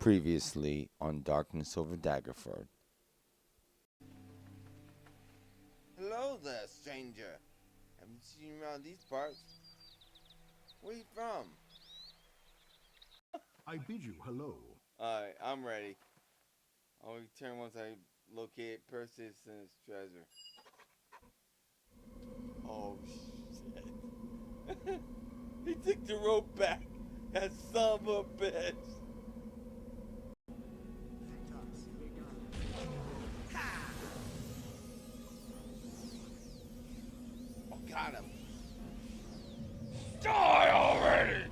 Previously on Darkness over Daggerford. Hello there, stranger. Haven't seen you around these parts. Where you from? I bid you hello. Alright, I'm ready. I'll return once I locate Perseus and his treasure. Oh, shit. He took the rope back. That son of a bitch. Oh, got him. Die already!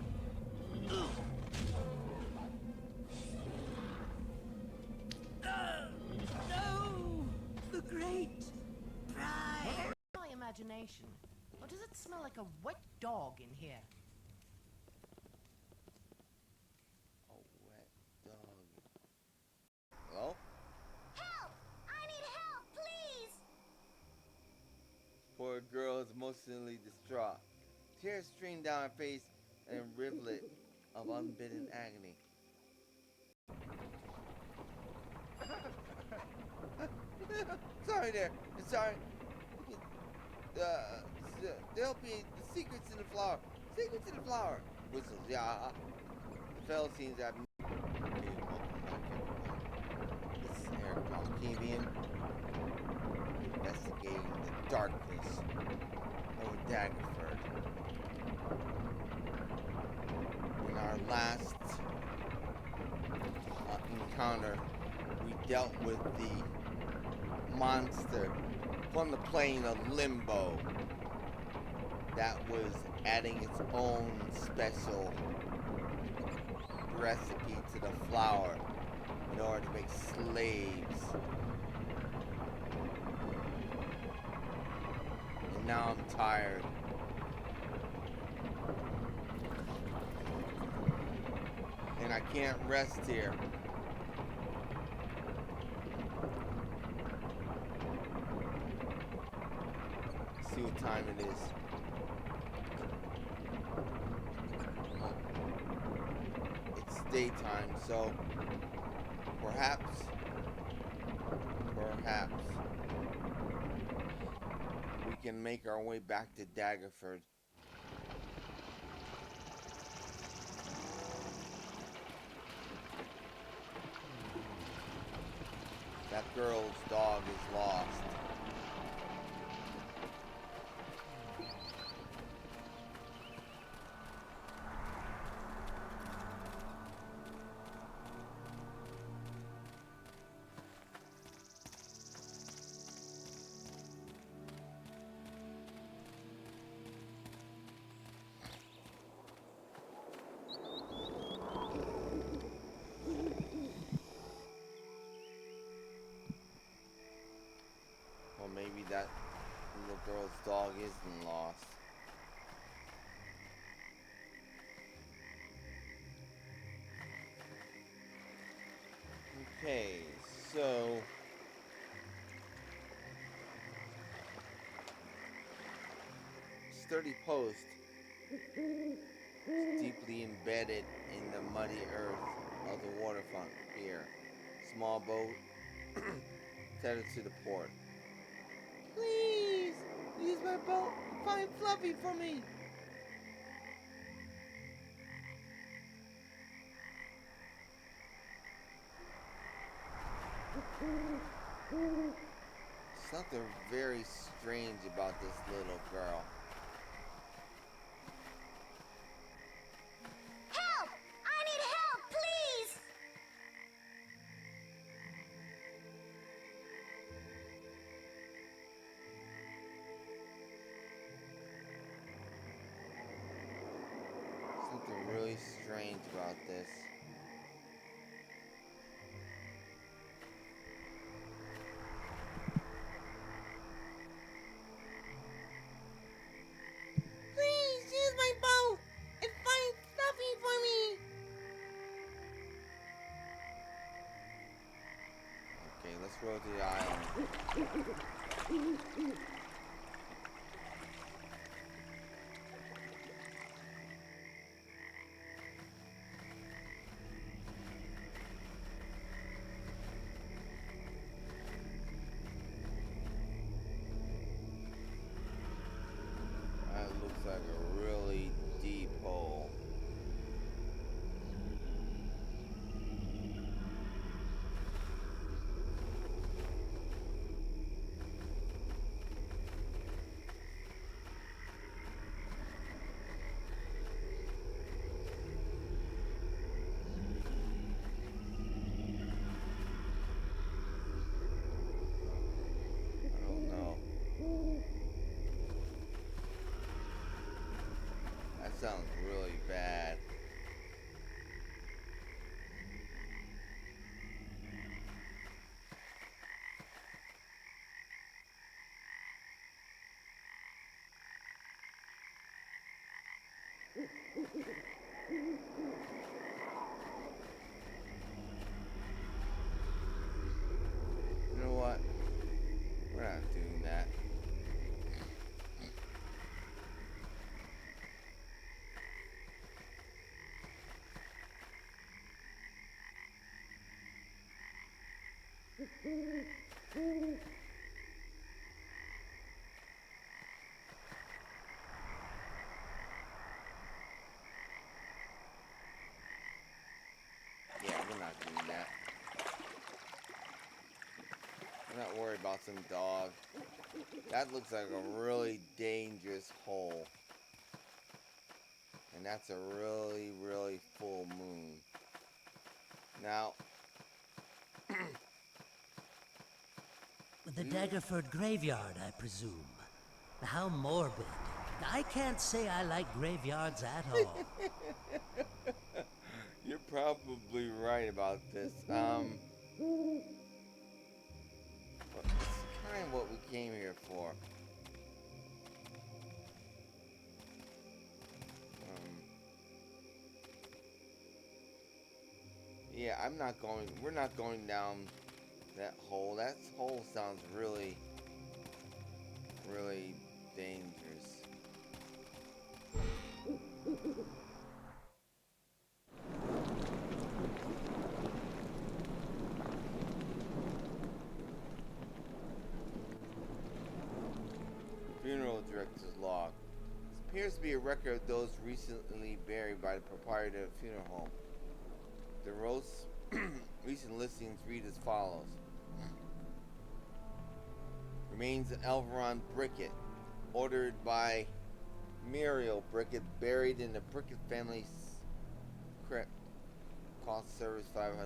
No! The great bride! My imagination. Or does it smell like a wet dog in here? A wet dog. Hello? Help! I need help, please! Poor girl is emotionally distraught. Tears stream down her face in a rivulet of unbidden agony. Sorry there. Sorry. There'll be the secrets in the flower. Secrets in the flower. Whistles, yeah. The fellow seems to have... This is Erik Malkavian. Investigating the darkness over Daggerford. In our last encounter, we dealt with the monster from the plane of Limbo that was adding its own special recipe to the flour in order to make slaves. And now I'm tired. And I can't rest here. See what time it is. Oh, it's daytime, so perhaps we can make our way back to Daggerford. That girl's dog is lost. Or maybe that little girl's dog isn't lost. Okay, so sturdy post is deeply embedded in the muddy earth of the waterfront here. Small boat tethered to the port. Please, use my boat. Find Fluffy for me. Something very strange about this little girl. Help! I need help, please! Something really strange about this. Please use my boat and find Fluffy for me. Okay, let's row to the island. Yeah, we're not doing that. We're not worried about some dog. That looks like a really dangerous hole. And that's a really, really full moon. Now, The Daggerford graveyard, I presume. How morbid. I can't say I like graveyards at all. you're probably right about this. Well, it's kind of what we came here for. Yeah, we're not going down that hole. That hole sounds really, really dangerous. Funeral director's log. This appears to be a record of those recently buried by the proprietor of the funeral home. The recent listings read as follows. Remains of Elveron Brickett, ordered by Muriel Brickett, buried in the Brickett family's crypt. Cost service $500.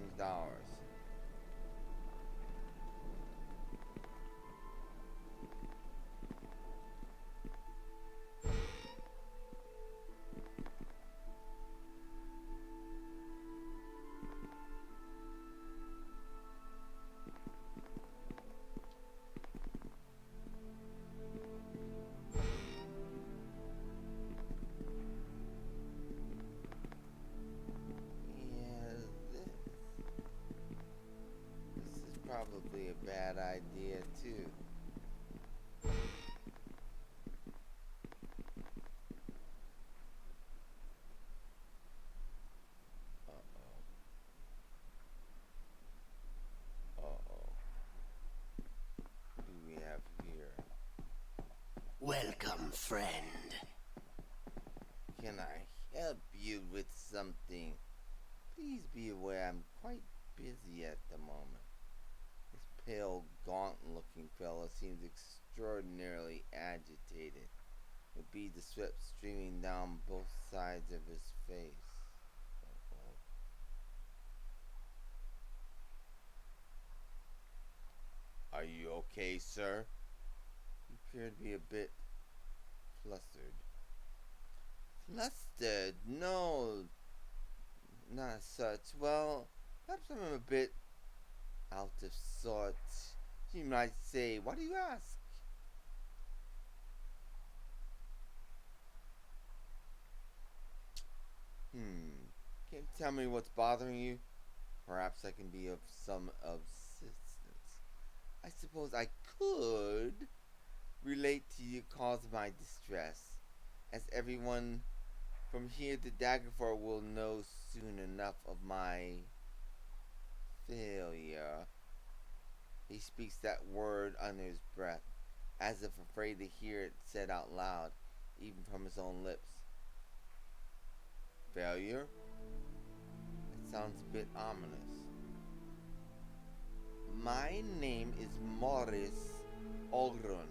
Probably a bad idea too. Uh-oh. What do we have here? Welcome, friend. Can I help you with something? Please be aware I'm quite busy at the moment. This pale, gaunt-looking fellow seems extraordinarily agitated, with beads of sweat streaming down both sides of his face. Are you okay, sir? You appear to be a bit flustered. Flustered? No, not such. Well, perhaps I'm a bit out of sorts. You might say, why do you ask? Can you tell me what's bothering you? Perhaps I can be of some assistance. I suppose I could relate to the cause of my distress, as everyone from here to Daggerford will know soon enough of my failure. He speaks that word under his breath, as if afraid to hear it said out loud, even from his own lips. Failure? It sounds a bit ominous. My name is Moris Gravekeeper,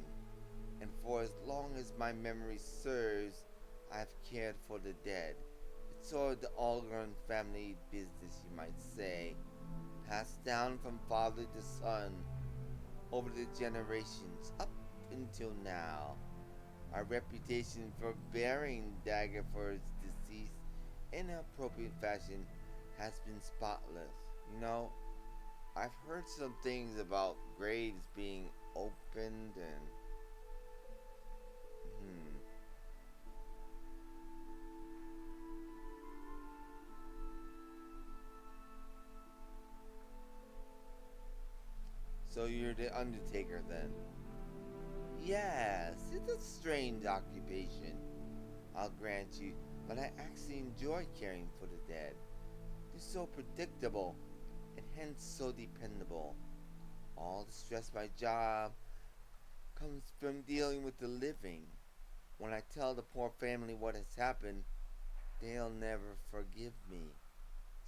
and for as long as my memory serves, I have cared for the dead. It's sort of the Gravekeeper family business, you might say, passed down from father to son over the generations up until now. Our reputation for burying Daggerford's deceased in an appropriate fashion has been spotless. You know, I've heard some things about graves being opened and So you're the undertaker then? Yes, it's a strange occupation, I'll grant you, but I actually enjoy caring for the dead. They're so predictable, and hence so dependable. All the stress my job comes from dealing with the living. When I tell the poor family what has happened, they'll never forgive me.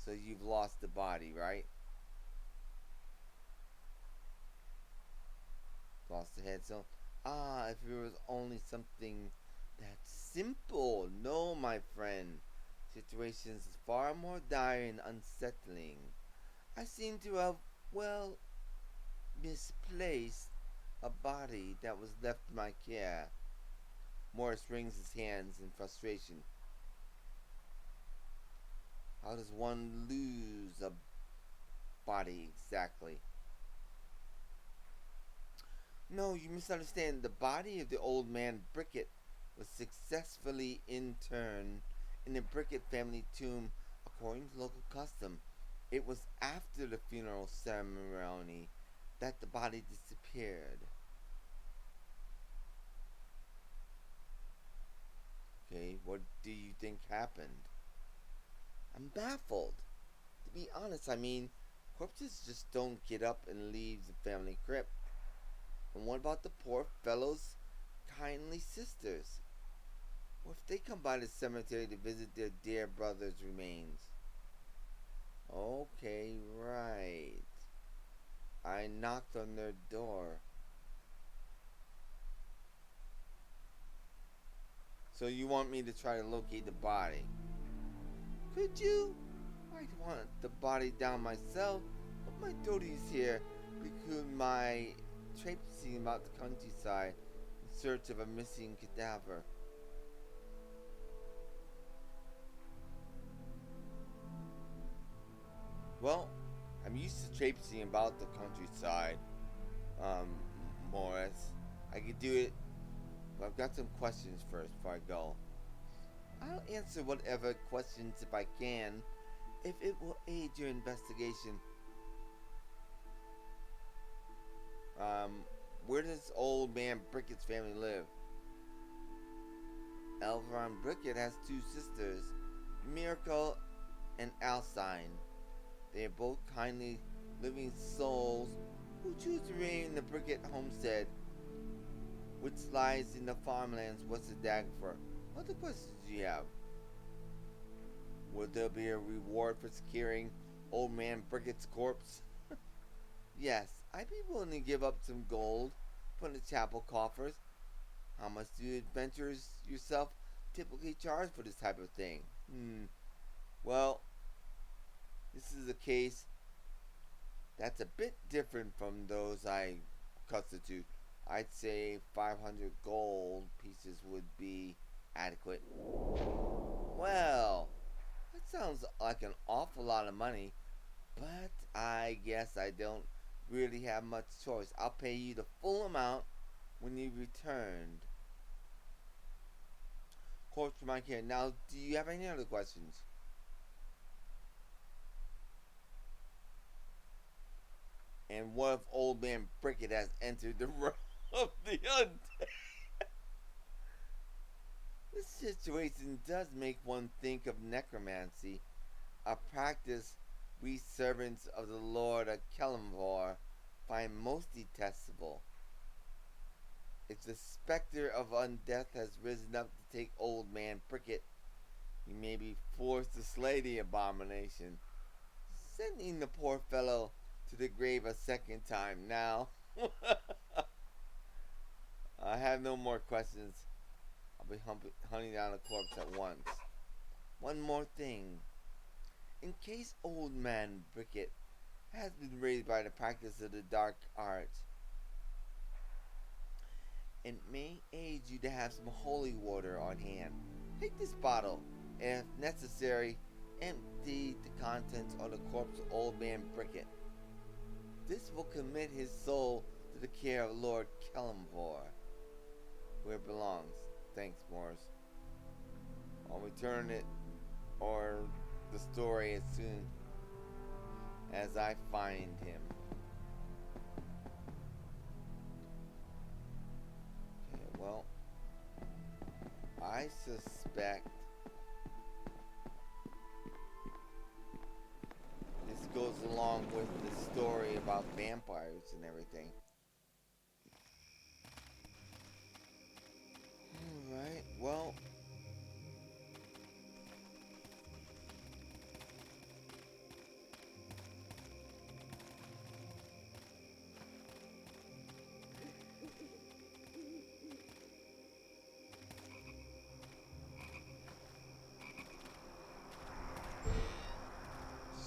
So you've lost the body, right? Lost the head. So, if it was only something that simple. No, my friend. Situations far more dire and unsettling. I seem to have, well, misplaced a body that was left in my care. Moris wrings his hands in frustration. How does one lose a body exactly? No, you misunderstand. The body of the old man Bricket was successfully interned in the Bricket family tomb according to local custom. It was after the funeral ceremony that the body disappeared. Okay, what do you think happened? I'm baffled. To be honest, I mean, corpses just don't get up and leave the family crypt. And what about the poor fellow's kindly sisters? What if they come by the cemetery to visit their dear brother's remains? Okay, right. I knocked on their door. So you want me to try to locate the body? Could you? I'd want the body down myself, but my duties here preclude my traipsing about the countryside in search of a missing cadaver. Well, I'm used to traipsing about the countryside, Morris. I could do it, but I've got some questions first before I go. I'll answer whatever questions if I can, if it will aid your investigation. Where does old man Brickett's family live? Elveron Brickett has two sisters, Miracle and Alcine. They are both kindly living souls who choose to remain in the Brickett homestead, which lies in the farmlands west of Daggerford. What other questions do you have? Would there be a reward for securing old man Brickett's corpse? Yes, I'd be willing to give up some gold from the chapel coffers. How much do you adventurers yourself typically charge for this type of thing? Well, this is a case that's a bit different from those I constitute. I'd say 500 gold pieces would be adequate. Well, that sounds like an awful lot of money, but I guess I don't really have much choice. I'll pay you the full amount when you returned. Corpse from my care. Now, do you have any other questions? And what if old man Brickett has entered the realm of the undead? This situation does make one think of necromancy, a practice we servants of the Lord of Kelemvor find most detestable. If the specter of undeath has risen up to take old man Brickett, he may be forced to slay the abomination, sending the poor fellow to the grave a second time. Now, I have no more questions. I'll be hunting down a corpse at once. One more thing. In case old man Brickett has been raised by the practice of the dark arts, it may aid you to have some holy water on hand. Take this bottle, and if necessary, empty the contents on the corpse of old man Brickett. This will commit his soul to the care of Lord Kelemvor, where it belongs. Thanks, Morris. I'll return it, or the story, as soon as I find him. Okay, well, I suspect this goes along along with the story about vampires and everything. Alright, well.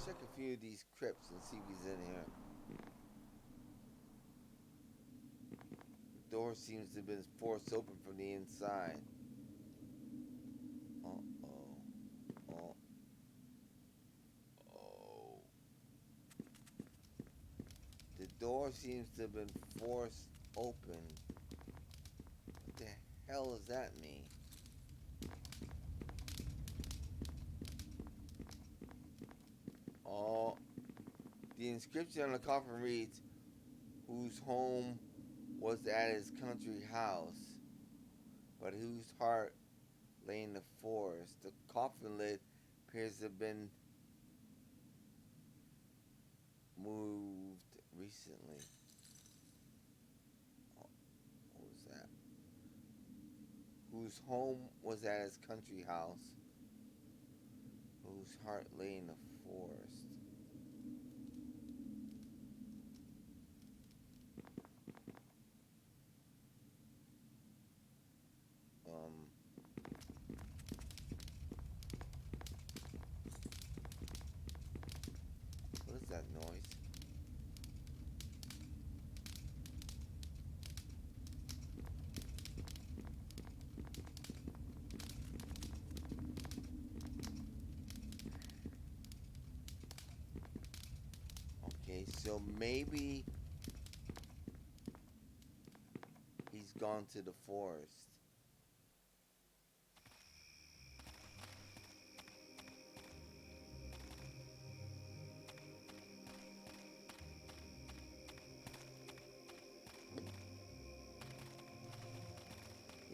Check a few of these crypts and see if he's in here. The door seems to have been forced open from the inside. Oh. The door seems to have been forced open. What the hell does that mean? Oh, the inscription on the coffin reads, "Whose home was at his country house, but whose heart lay in the forest." The coffin lid appears to have been moved recently. Oh, what was that? Whose home was at his country house, whose heart lay in the forest. What is that noise? Okay, so maybe he's gone to the forest.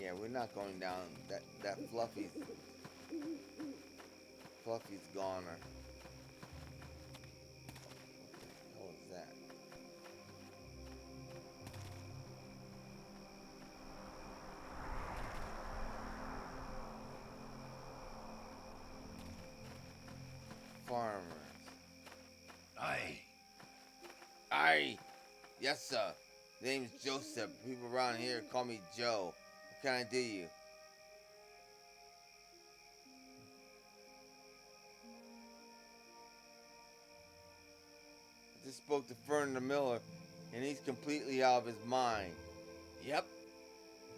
Yeah, we're not going down. That Fluffy's goner. What the hell is that? Farmers. Aye. Yes, sir. Name's Joseph. People around here call me Joe. What can I do you? I just spoke to Fern the Miller, and he's completely out of his mind. Yep.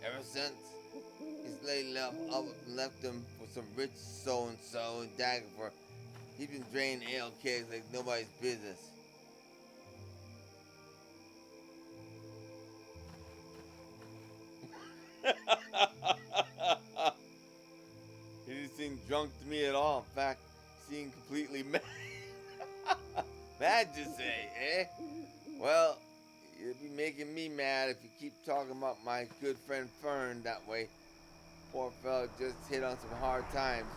Ever since his lady left him for some rich so-and-so in Daggerford, he's been draining ale kegs like nobody's business. He didn't seem drunk to me at all. In fact, he seemed completely mad. Mad, you say, eh? Well, you'll be making me mad if you keep talking about my good friend Fern that way. Poor fella just hit on some hard times.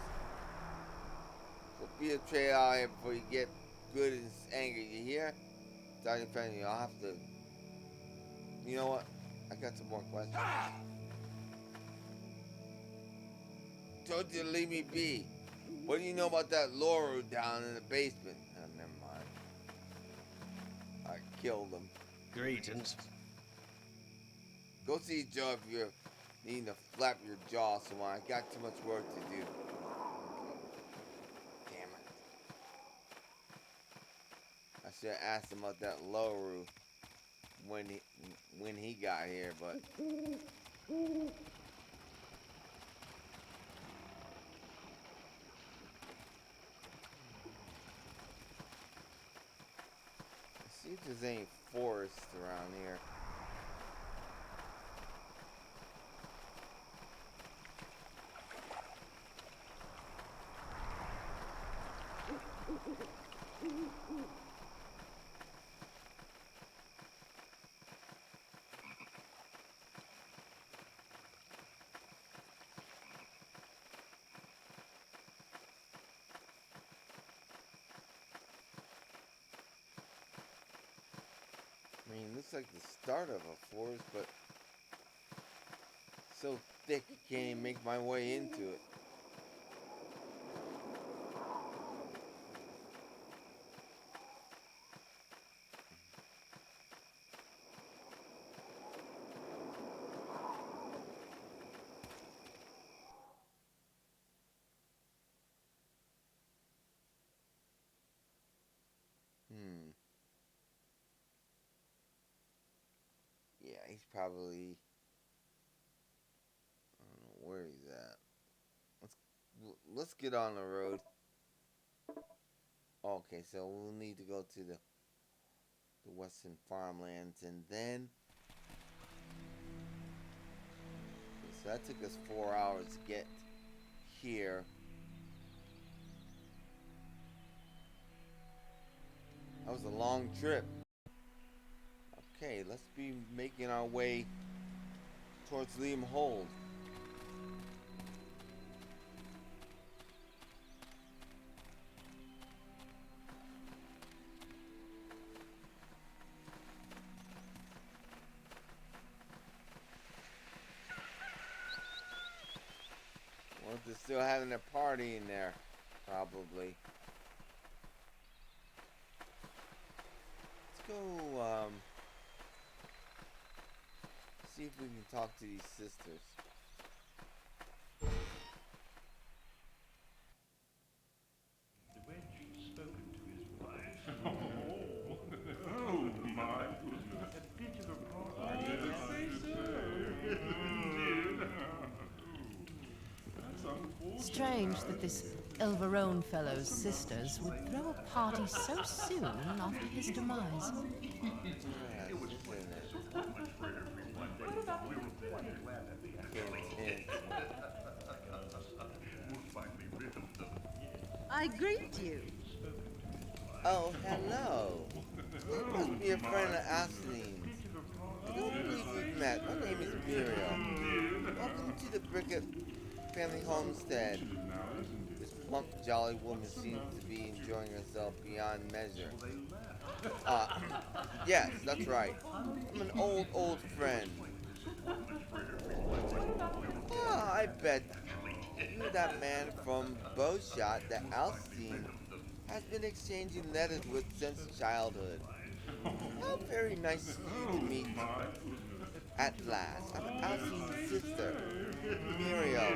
So be a trail out here before you get good and angry, you hear? Tell your friend, I'll have to... You know what? I got some more questions. Told you to leave me be. What do you know about that Laura down in the basement? Oh, never mind. I killed him. Greetings. Go see Joe if you're needing to flap your jaw someone. I got too much work to do. Damn it. I should have asked him about that Loru when he got here, but... See if there's any forest around here. mean, it looks like the start of a forest, but so thick I can't even make my way into it. Yeah, he's probably, I don't know where he's at. Let's get on the road. Okay, so we'll need to go to the western farmlands, and then so that took us 4 hours to get here. That was a long trip. Okay, let's be making our way towards Liam Hold. Well, they're still having a party in there, probably. Let's go, see if we can talk to these sisters. The wench spoken to his wife. Oh my goodness. A bit of a party. Yes, Strange that this Elverone fellow's sisters would throw a party so soon after his demise. It was I greet you. Oh, hello. You must be a friend of Asline's. I don't believe we've met. My name is Muriel. Welcome to the Brickett family homestead. This plump, jolly woman seems to be enjoying herself beyond measure. Yes, that's right. I'm an old friend. I bet you're that man from Bowshot that Alcine has been exchanging letters with since childhood. How very nice of you to meet at last. I'm Alcine's sister, Muriel,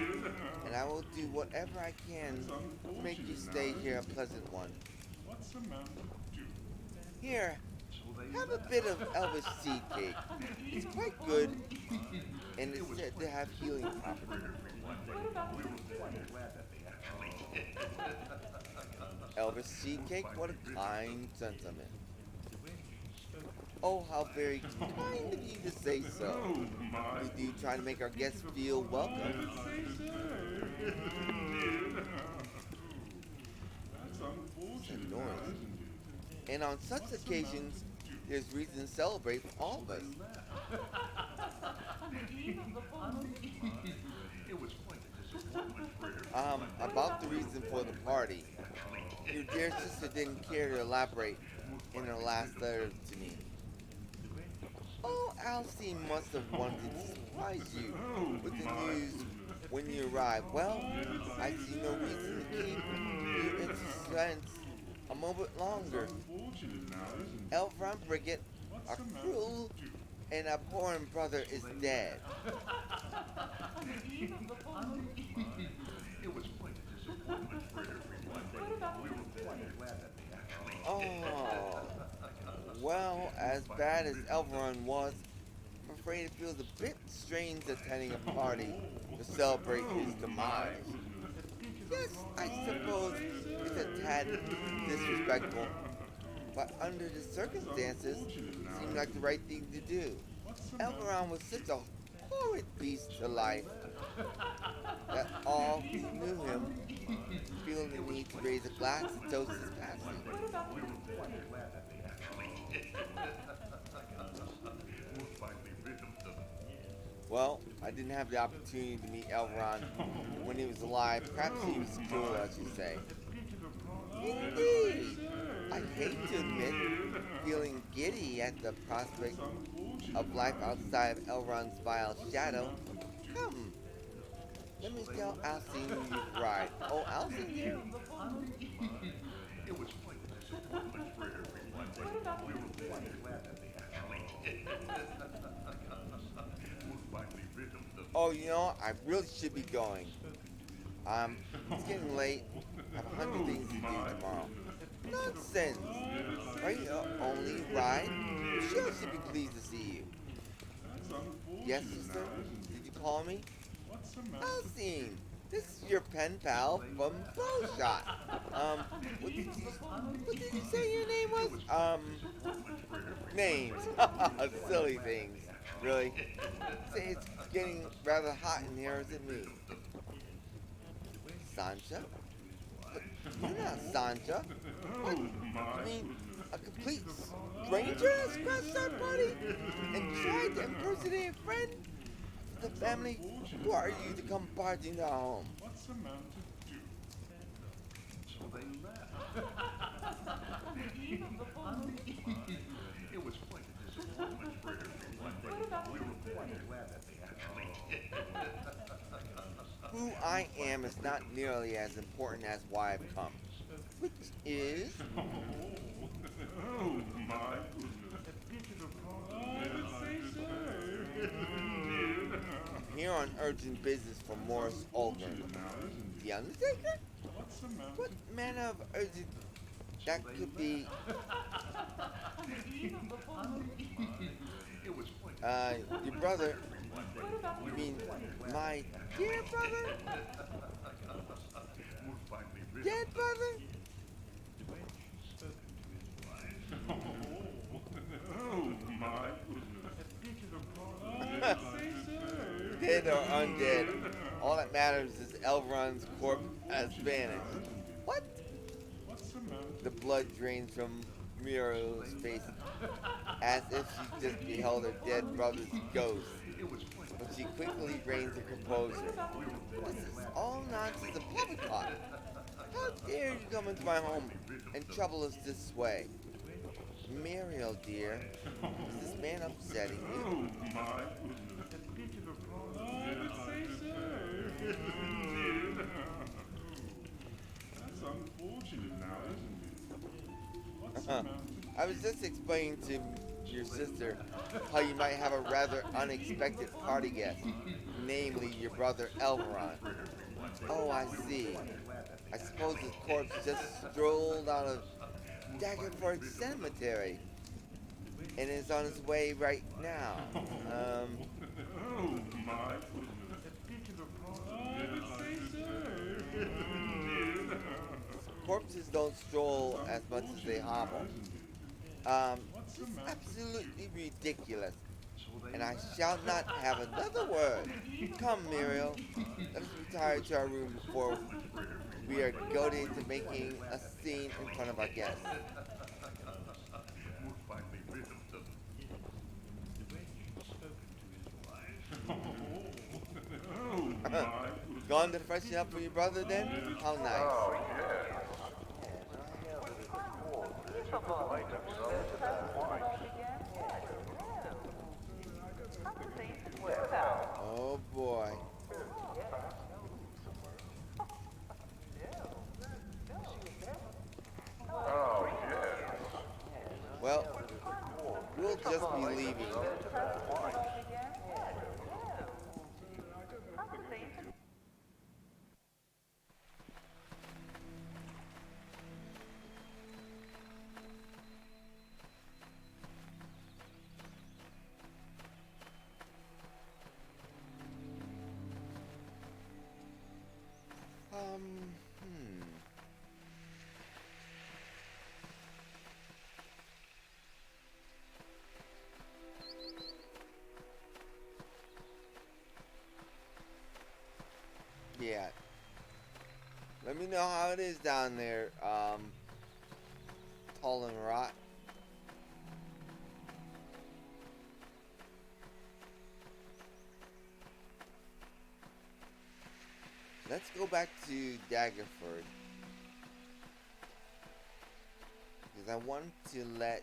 and I will do whatever I can to make your stay here a pleasant one. Here, have a bit of Elvish seed cake. It's quite good, and it's said to have healing properties. Elvish seed cake? What a kind sentiment. Oh, how very kind of you to say so. We do try to make our guests feel welcome. It's annoying. And on such occasions, there's reason to celebrate for all of us. About the reason for the party. Your dear sister didn't care to elaborate in her last letter to me. Oh, Alcine must have wanted to surprise you with the news when you arrived. Well, I see no reason to keep you in suspense a moment longer. Elveron Brickett, our cruel and abhorrent brother, is dead. Oh, well, as bad as Elveron was, I'm afraid it feels a bit strange attending a party to celebrate his demise. Yes, I suppose it's a tad disrespectful, but under the circumstances, it seemed like the right thing to do. Elveron was such a horrid beast to life that all who knew him feel the need to raise a glass to toast his passing. Well, I didn't have the opportunity to meet Elveron when he was alive. Perhaps he was cool, I should say. Indeed. I hate to admit feeling giddy at the prospect of life outside of Elrond's vile shadow. Come, let me tell Alcine who you ride. Oh, Alcine dear? It was quite a disappointment for everyone, but we were quite glad that they actually did. We're finally rid of them. Oh, you know, I really should be going. It's getting late. I have 100 things to do tomorrow. Nonsense! Are you the only ride? Sure, should be pleased to see you. Yes, sister? Did you call me? Alcine, this is your pen pal from Bowshot. What did you say your name was? Names. Silly things. Really? Say it's getting rather hot in here, isn't me? Sancha? But you're not Sancha. What? I mean, a complete stranger has crashed our party and tried to impersonate a friend? The family, who are you to come barging into our home? What's the man to do? So they left. It was quite a disappointment for everyone, but we were quite glad that they actually did. Who I am is not nearly as important as why I've come. Which is... Oh my goodness. A digital I'm here on urgent business for Moris Gravekeeper. The Undertaker? What manner of urgent... That could be... your brother... You mean my dear brother? Dead brother? Oh my goodness. Dead or undead, all that matters is Elrond's corpse has vanished. What? The blood drains from Muriel's face as if she just beheld her dead brother's ghost. But she quickly regains her composure. This is all nonsense and poppycock. How dare you come into my home and trouble us this way? Muriel, dear, is this man upsetting you? Oh my goodness. That's unfortunate now, isn't it? I was just explaining to your sister how you might have a rather unexpected party guest, namely your brother Elrond. Oh, I see. I suppose his corpse just strolled out of Daggerford Cemetery and is on his way right now. Oh my goodness. Corpses don't stroll as much as they hobble. This is absolutely ridiculous, and I shall not have another word. Come, Muriel, let us retire to our room before we are goaded into making a scene in front of our guests. We're finally rid of them. Oh my. Gone to freshen up for your brother then? How nice. Oh boy. Well, we'll just be leaving. Yeah. Let me know how it is down there, Tall and Rot. Let's go back to Daggerford, because Because I want to let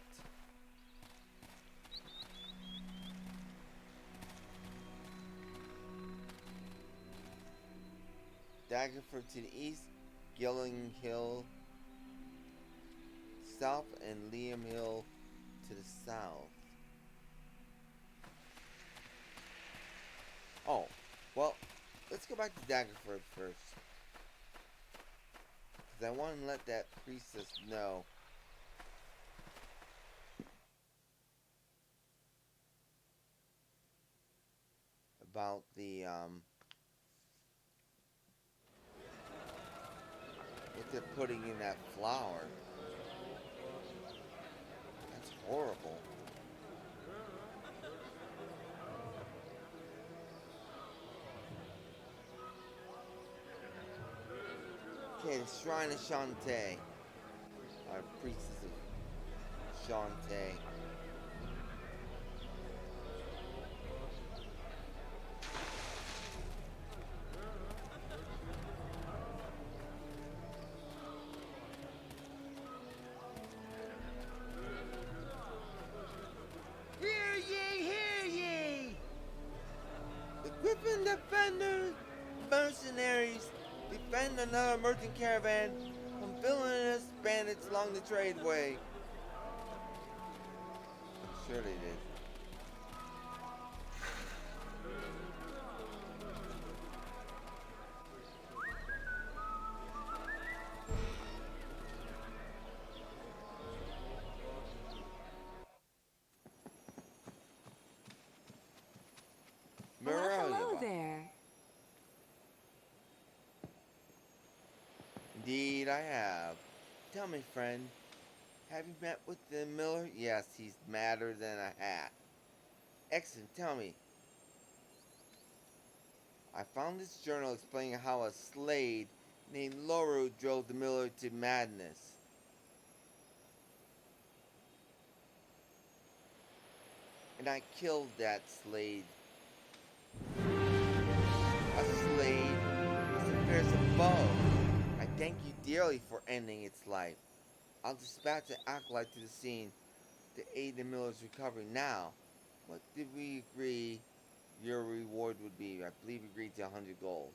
Daggerford to the east, Gillian Hill south, and Liam Hill to the south. Oh, well, let's go back to Daggerford first. Because I want to let that priestess know about the, what they're putting in that flour. That's horrible. Okay, the Shrine of Shantae. Our priestess of Shantae. Hear ye, hear ye! The Griffin Defenders mercenaries defend another merchant caravan from villainous bandits along the tradeway. Sure they did. Well, hello Morellia. there. Indeed I have. Tell me, friend, have you met with the miller? Yes, he's madder than a hat. Excellent, tell me. I found this journal explaining how a slave named Loru drove the miller to madness. And I killed that slave. A slave is a fearsome foe. I thank you dearly for ending its life. I'll dispatch an acolyte to the scene to aid the miller's recovery. Now, what did we agree your reward would be? I believe we agreed to 100 gold.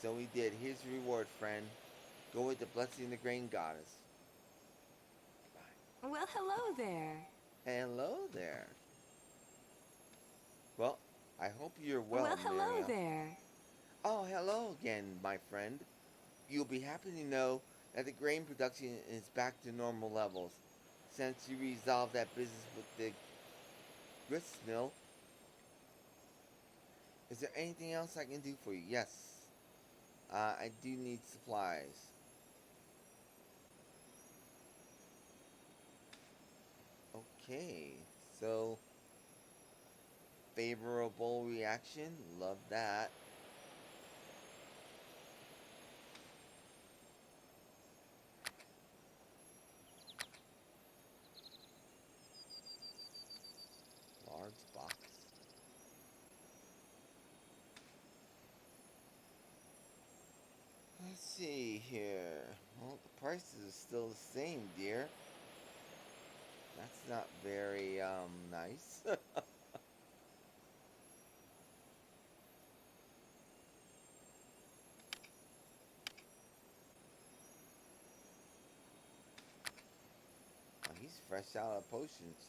So we did. Here's your reward, friend. Go with the blessing of the grain goddess. Bye. Well, hello there. Hello there. Well, I hope you're well, Well, hello Miriam. there. Oh, hello again, my friend. You'll be happy to know that the grain production is back to normal levels since you resolved that business with the grist mill. Is there anything else I can do for you? Yes. I do need supplies. Okay, so favorable reaction, love that. Large box. Let's see here. Well, the prices are still the same, dear. That's not very, nice. Oh, he's fresh out of potions.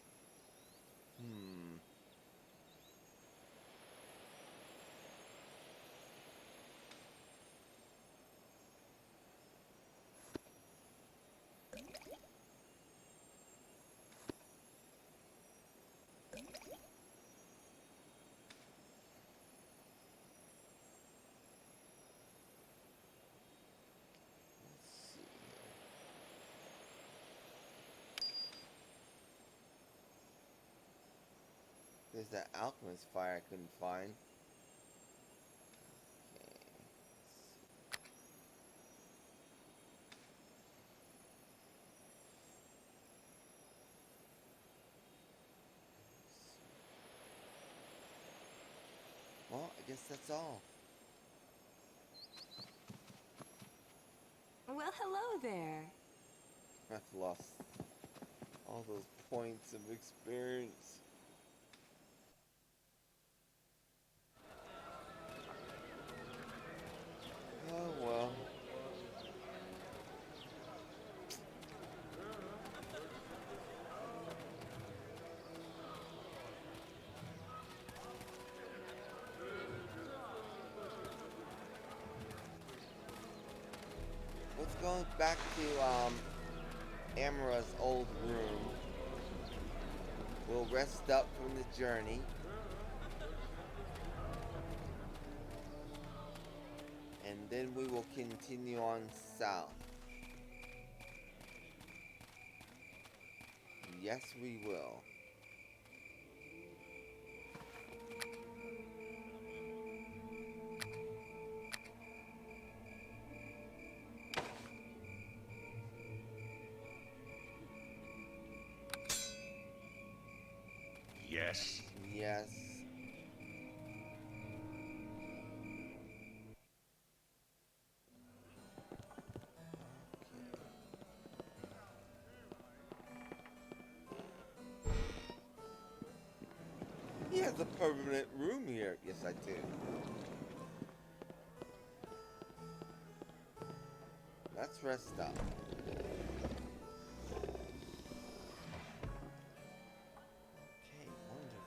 Let's see here. There's that alchemist fire I couldn't find. Okay. Well, I guess that's all. Well, hello there. I've lost all those points of experience. Oh well. Let's go back to Amara's old room. We'll rest up from the journey. And then we will continue on south. Yes, we will. Yes. Yes. He has a permanent room here. Yes, I do. Let's rest up. Okay, wonderful.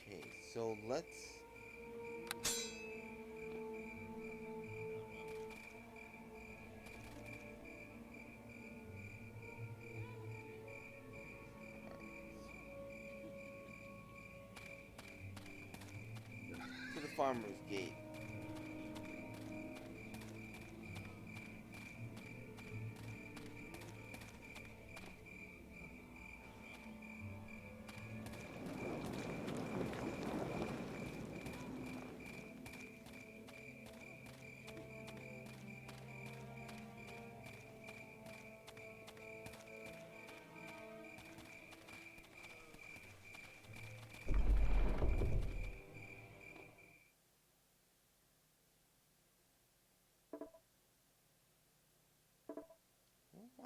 Okay, so let's... to the farmer's gate.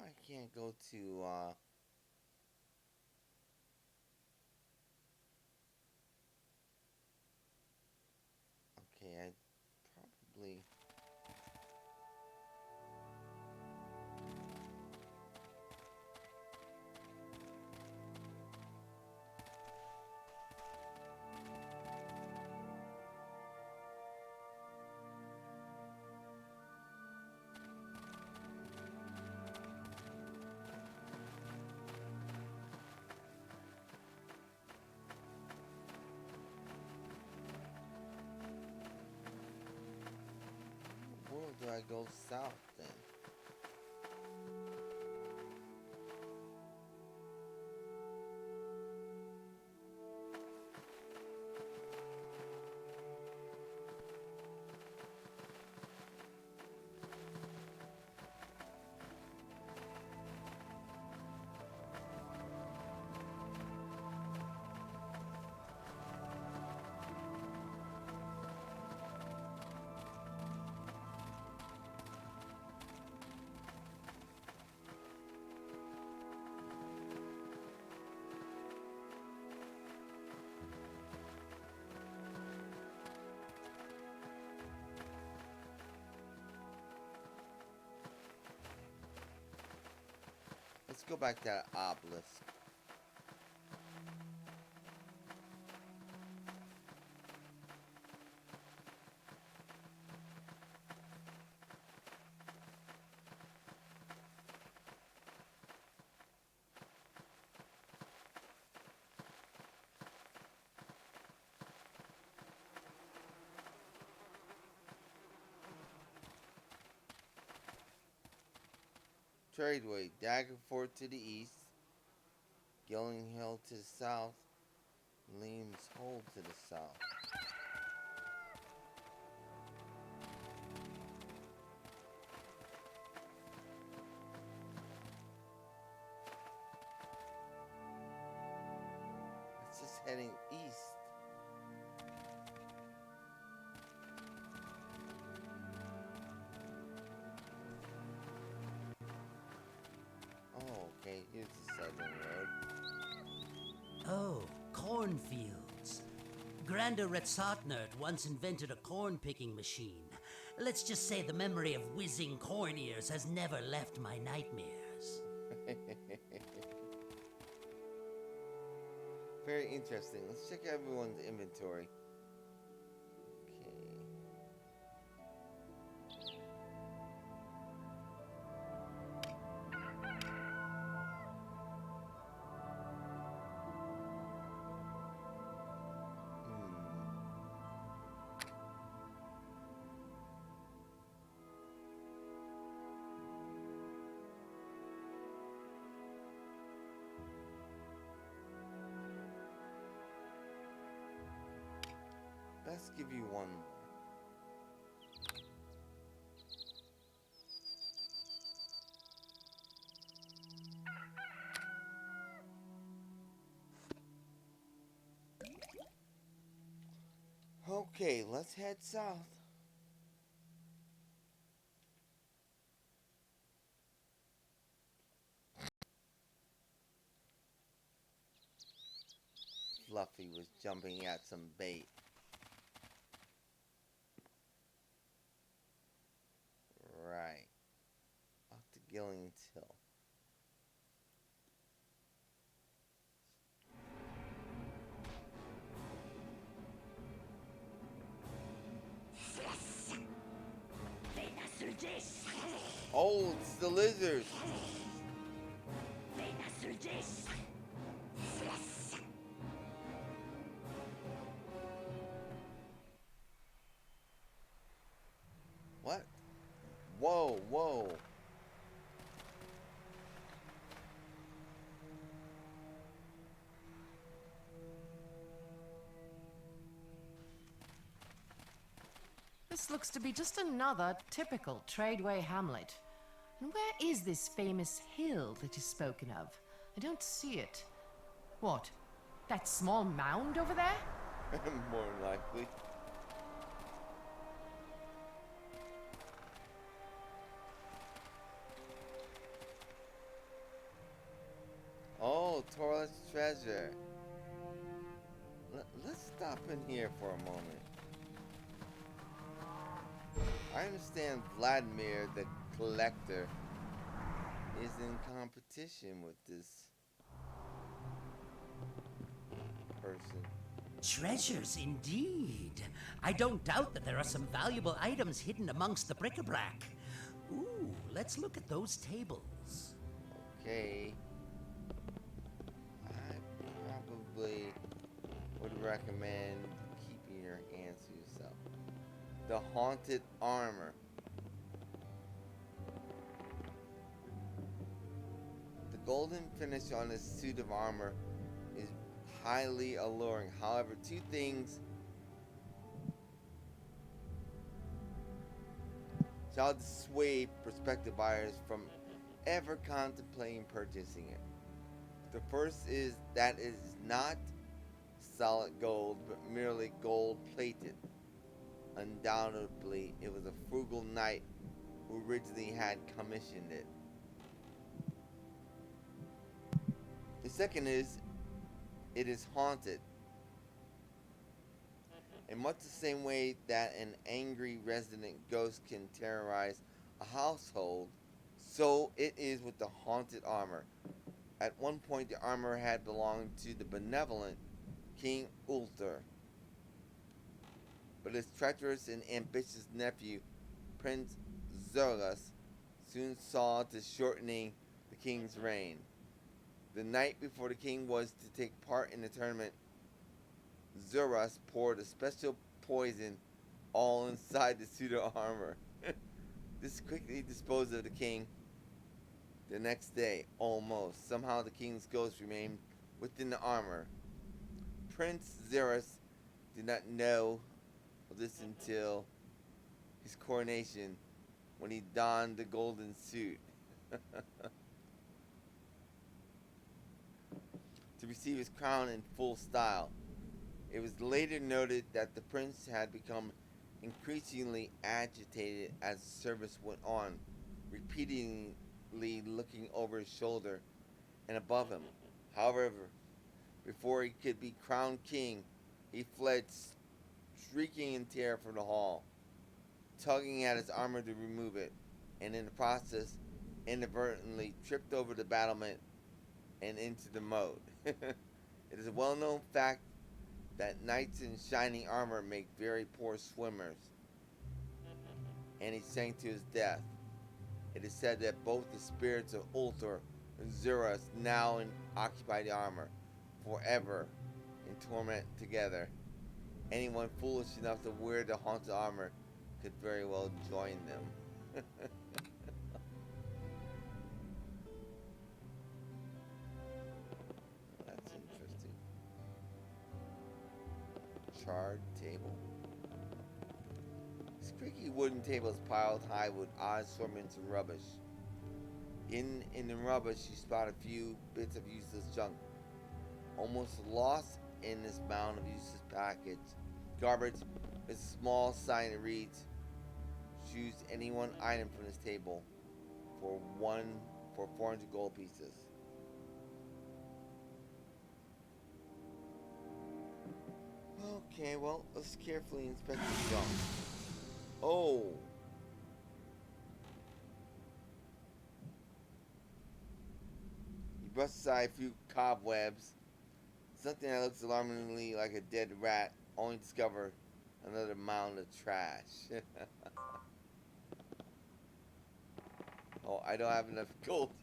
Oh, I can't go to, okay, I probably... Where do I go south then? Let's go back to that obelisk. Tradeway, Daggerford to the east, Gillian Hill to the south, Liam's Hole to the south. It's just heading east. Oh, okay, here's the southern road. Oh, cornfields. Granda Retsotnert once invented a corn-picking machine. Let's just say the memory of whizzing corn ears has never left my nightmares. Very interesting. Let's check everyone's inventory. Let's give you one more. Okay, let's head south. Fluffy was jumping at some bait. Right. Off to Gillian's Hill. Oh, it's the lizards. What? Whoa, whoa. This looks to be just another typical tradeway hamlet. And where is this famous hill that is spoken of? I don't see it. What? That small mound over there? More than likely. Oh, Torless treasure. Let's stop in here for a moment. I understand Vladimir the Collector is in competition with this person. Treasures indeed. I don't doubt that there are some valuable items hidden amongst the bric-a-brac. Ooh, let's look at those tables. Okay. I probably would recommend keeping your hands to yourself. The Haunted Armor. The golden finish on this suit of armor is highly alluring. However, two things shall dissuade prospective buyers from ever contemplating purchasing it. The first is that it is not solid gold, but merely gold plated. Undoubtedly, it was a frugal knight who originally had commissioned it. The second is, it is haunted. In much the same way that an angry resident ghost can terrorize a household, so it is with the haunted armor. At one point, the armor had belonged to the benevolent King Ulthar, but his treacherous and ambitious nephew, Prince Zergus, soon saw to shortening the king's reign. The night before the king was to take part in the tournament, Zergus poured a special poison all inside the suit of armor. This quickly disposed of the king, The next day, almost, somehow the king's ghost remained within the armor. Prince Xerus did not know of this until his coronation, when he donned the golden suit to receive his crown in full style. It was later noted that the prince had become increasingly agitated as the service went on, repeatedly looking over his shoulder and above him. However, before he could be crowned king, he fled shrieking in terror from the hall, tugging at his armor to remove it, and in the process inadvertently tripped over the battlement and into the moat. It is a well-known fact that knights in shining armor make very poor swimmers, and he sank to his death. It is said that both the spirits of Ulthor and Xerus now occupy the armor, forever in torment together. Anyone foolish enough to wear the haunted armor could very well join them. That's interesting. Charred table. This creaky wooden table is piled high with odd assortments of rubbish. In the rubbish, you spot a few bits of useless junk. Almost lost in this mound of useless garbage is a small sign that reads, "Choose any one item from this table for 400 gold pieces." Okay, well, let's carefully inspect the junk. Oh! You brush aside a few cobwebs. Something that looks alarmingly like a dead rat, only to discover another mound of trash. Oh, I don't have enough gold.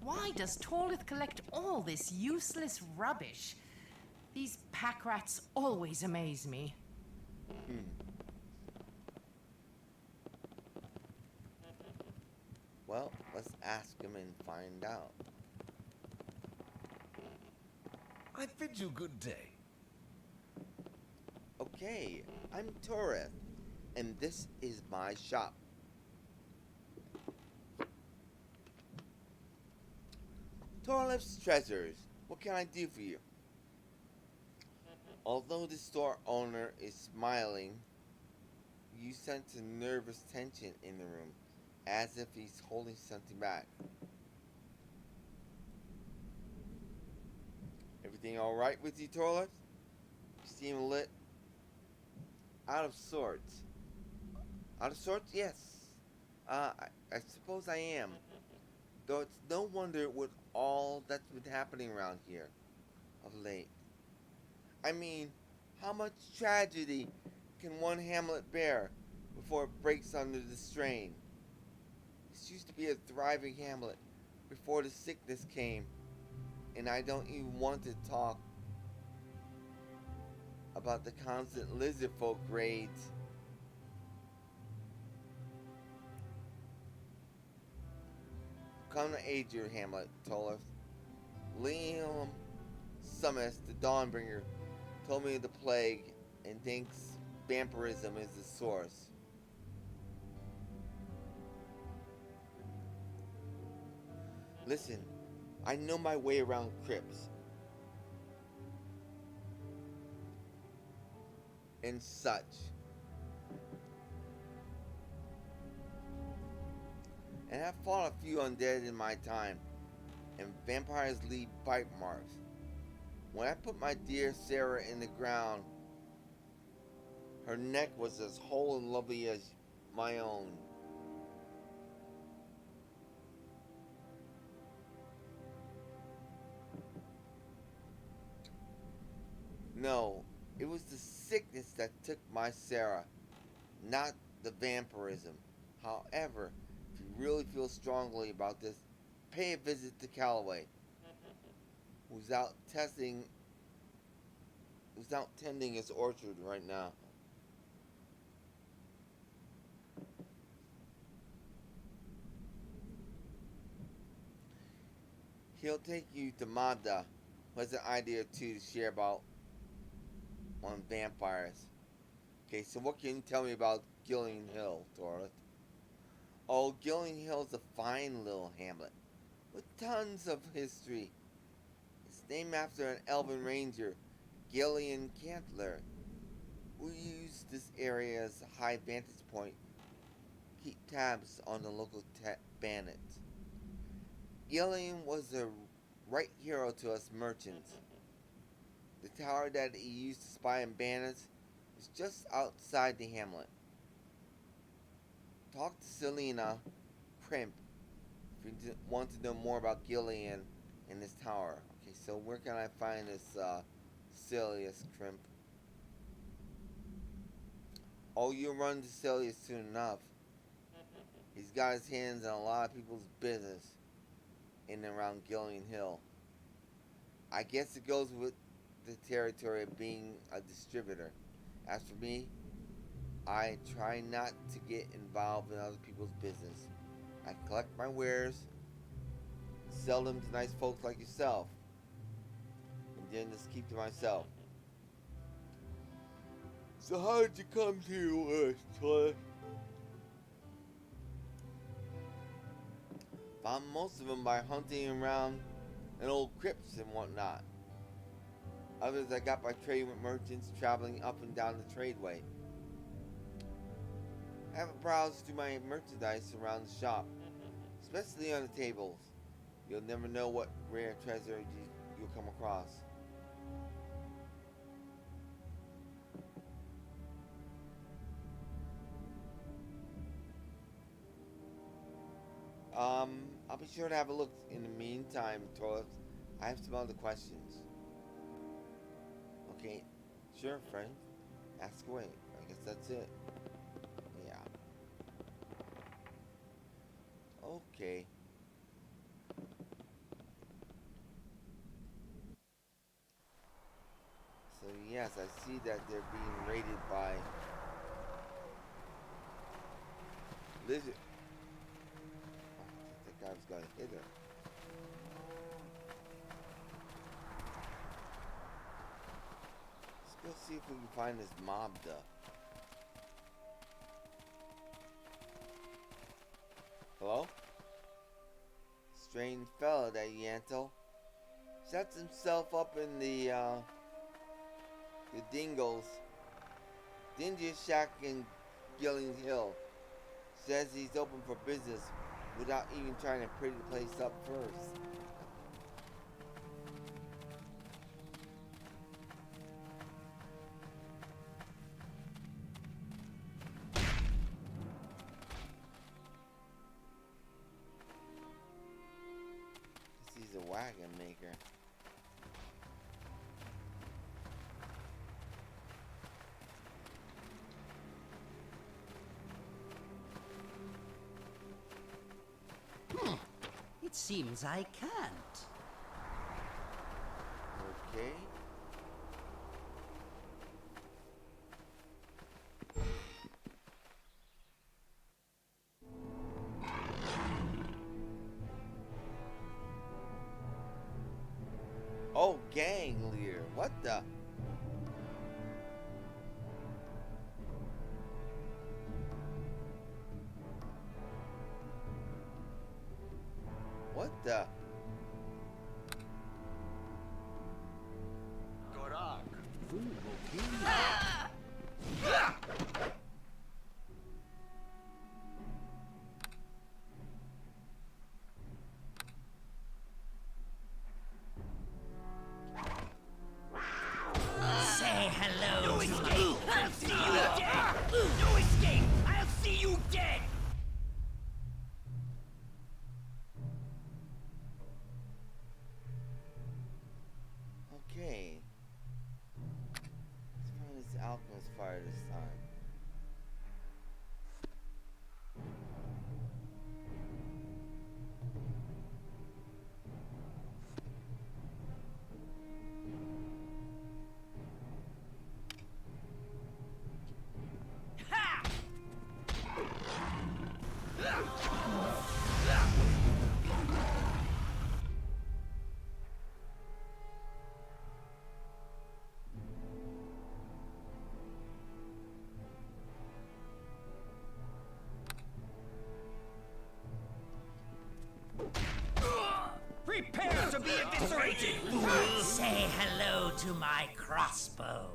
Why does Torlith collect all this useless rubbish? These pack rats always amaze me. Well, let's ask him and find out. I bid you good day. Okay, I'm Toreth, and this is my shop. Torlith's Treasures. What can I do for you? Although the store owner is smiling, you sense a nervous tension in the room, as if he's holding something back. Everything alright with you, Torlith? You seem lit. Out of sorts. Out of sorts? Yes. I suppose I am. Though it's no wonder with all that's been happening around here of late. I mean, how much tragedy can one hamlet bear before it breaks under the strain? This used to be a thriving hamlet before the sickness came, and I don't even want to talk about the constant lizard folk raids. Come to aid your hamlet, Torlith. Liam Summus, the Dawnbringer, told me of the plague and thinks vampirism is the source. Listen, I know my way around crypts and such. And I've fought a few undead in my time, and vampires leave bite marks. When I put my dear Sarah in the ground, her neck was as whole and lovely as my own. No, it was the sickness that took my Sarah, not the vampirism. However, if you really feel strongly about this, pay a visit to Calloway, who's out tending his orchard right now. He'll take you to Mada, who has an idea or two to share about on vampires. Okay, so what can you tell me about Gillian Hill, Torith? Oh, Gillian Hill is a fine little hamlet with tons of history. It's named after an elven ranger, Gillian Cantler, who used this area as a high vantage point to keep tabs on the local bandits. Gillian was a right hero to us merchants. The tower that he used to spy on bandits is just outside the hamlet. Talk to Selena Crimp if you want to know more about Gillian and this tower. Okay, so where can I find this Cilius Crimp? Oh, you'll run to Cilius soon enough. He's got his hands on a lot of people's business in and around Gillian Hill. I guess it goes with the territory of being a distributor. As for me, I try not to get involved in other people's business. I collect my wares, sell them to nice folks like yourself, and then just keep to myself. So how did you come to us, Todd? Found most of them by hunting around in old crypts and whatnot. Others I got by trading with merchants traveling up and down the tradeway. Have a browse through my merchandise around the shop, especially on the tables. You'll never know what rare treasure you'll come across. I'll be sure to have a look in the meantime, Torth. I have some other questions. Okay, sure, friend. Ask away. I guess that's it. Yeah. Okay. So yes, I see that they're being raided by lizard. I think that guy was gonna hit her. Let's go see if we can find this Mobda. Hello? Strange fella, that Yantel. Sets himself up in the Dingles. Dingiest shack in Gillian Hill. Says he's open for business without even trying to pretty the place up first. He's a wagon maker. It seems I can't. Okay. Oh, gang leader. What the? What the? Say hello. No escape! I'll see you dead! No escape! I'll see you dead! Okay. Let's find this alchemist fire this time. eviscerated, fool! Say hello to my crossbow.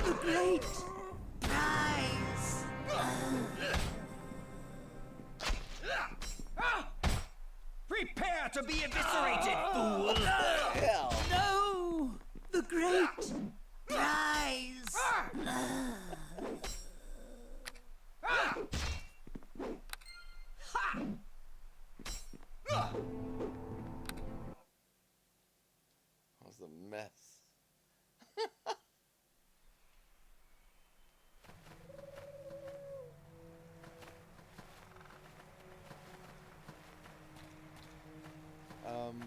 The great prize! Prepare to be eviscerated, fool! Hell! No! The great prize! That was a mess. um.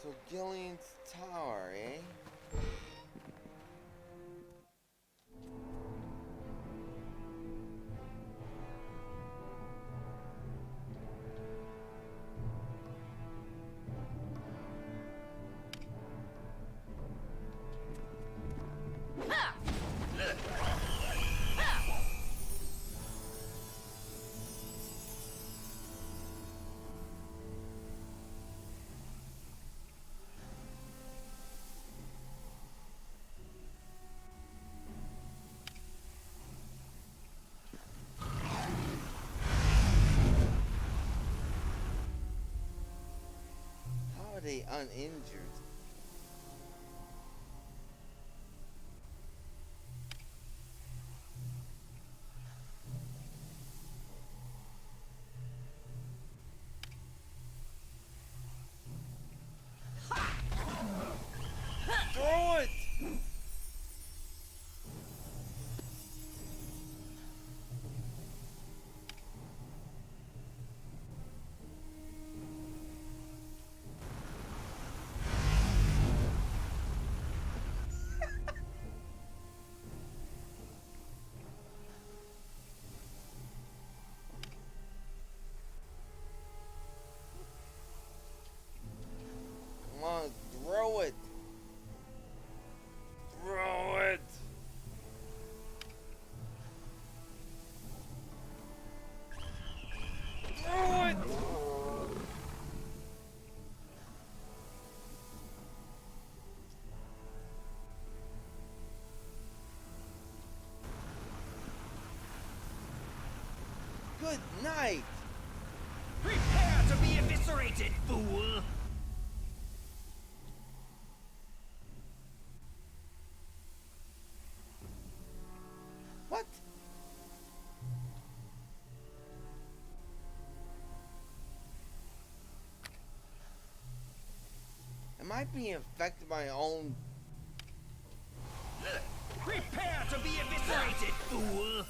So Gillian's tower, eh? How are they uninjured? Throw it! Come on, throw it! Throw it! Throw it! Good night! Prepare to be eviscerated, fool! What? Am I being affected by my own? Prepare to be eviscerated, fool!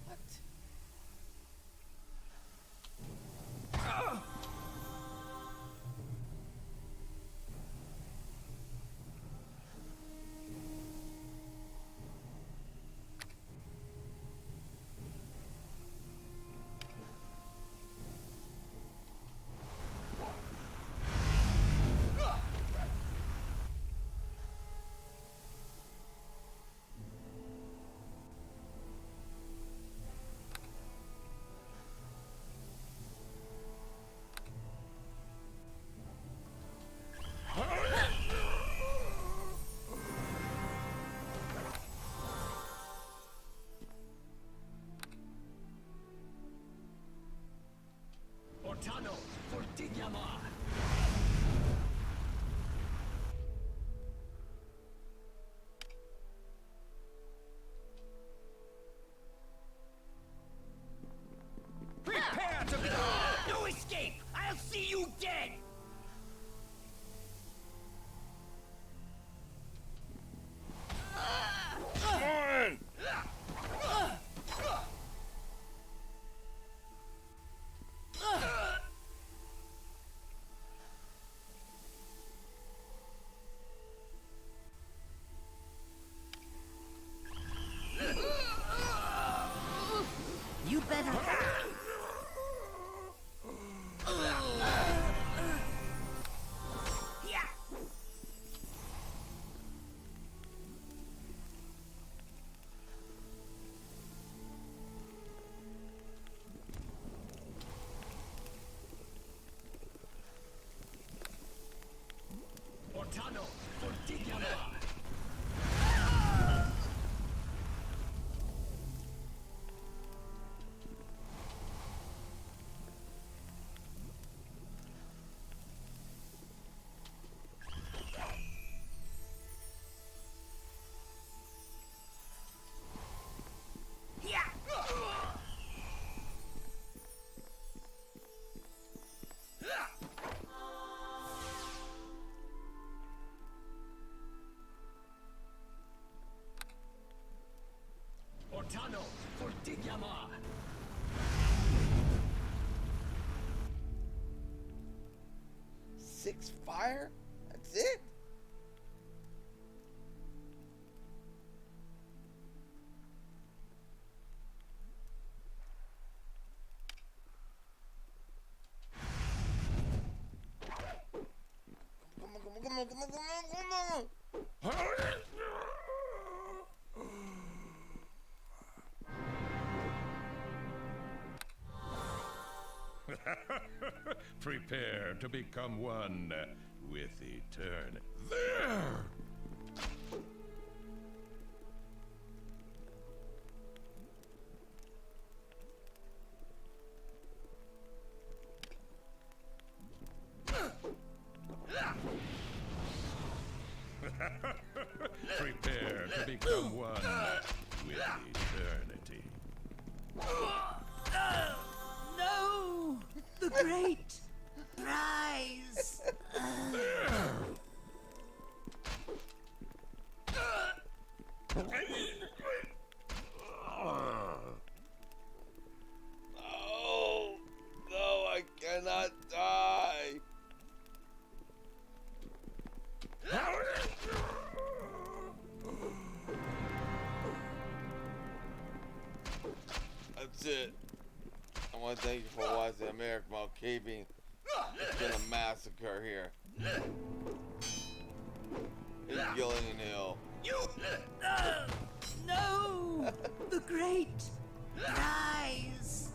What? tunnel for Digyamar. 6 fire? That's it? Come on. Prepare to become one with eternity. There! Prepare to become one with eternity. No! The great prize! Oh, no, I cannot die. That's it. I want to thank you for watching. I'm Erik Malkavian. It's been a massacre here. In Gillian Hill. No! The great prize!